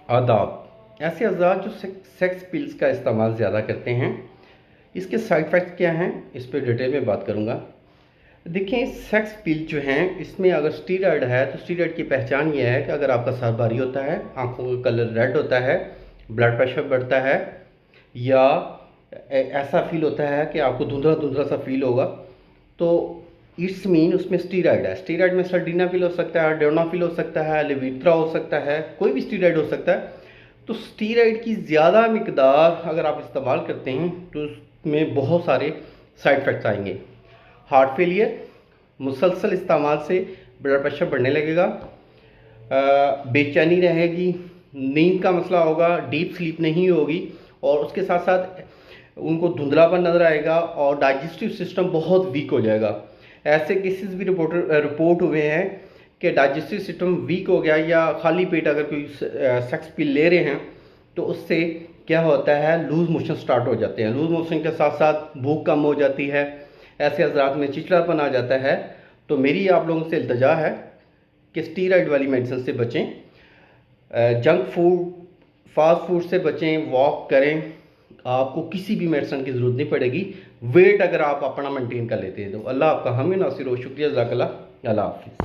आदाब। ऐसे अज़ात जो सेक्स पिल्स का इस्तेमाल ज़्यादा करते हैं, इसके साइड इफ़ेक्ट्स क्या हैं, इस पर डिटेल में बात करूँगा। देखिए, सेक्स पिल जो हैं, इसमें अगर स्टीरॉयड है तो स्टीरॉयड की पहचान ये है कि अगर आपका सर भारी होता है, आंखों का कलर रेड होता है, ब्लड प्रेशर बढ़ता है, या ऐसा फील होता है कि आपको धुंधला धुंधला सा फील होगा, तो इट्स मीन उसमें स्टीरॉयड है। स्टीरॉयड में सर्डिनाफिल हो सकता है, डेनोफिल हो सकता है, लेवित्रा हो सकता है, कोई भी स्टीरॉयड हो सकता है। तो स्टीरॉयड की ज़्यादा मिकदार अगर आप इस्तेमाल करते हैं तो उसमें बहुत सारे साइड इफ़ेक्ट्स आएंगे। हार्ट फेलियर, मुसलसल इस्तेमाल से ब्लड प्रेशर बढ़ने लगेगा, बेचैनी रहेगी, नींद का मसला होगा, डीप स्लीप नहीं होगी, और उसके साथ साथ उनको धुंधलापन नज़र आएगा और डाइजेस्टिव सिस्टम बहुत वीक हो जाएगा। ऐसे केसेस भी रिपोर्ट हुए हैं कि डाइजेस्टिव सिस्टम वीक हो गया, या खाली पेट अगर कोई सेक्स पिल ले रहे हैं तो उससे क्या होता है, लूज मोशन स्टार्ट हो जाते हैं। लूज मोशन के साथ साथ भूख कम हो जाती है, ऐसे हज़रात में चिड़चिड़ापन आ जाता है। तो मेरी आप लोगों से इल्तजा है कि स्टीरॉयड वाली मेडिसिन से बचें, जंक फूड, फास्ट फूड से बचें, वॉक करें। आपको किसी भी मेडिसिन की ज़रूरत नहीं पड़ेगी, वेट अगर आप अपना मेंटेन कर लेते हैं तो। अल्लाह आपका हामी नासिर हो। शुक्रिया, जज़ाकल्लाह। अल्लाह हाफ़िज़।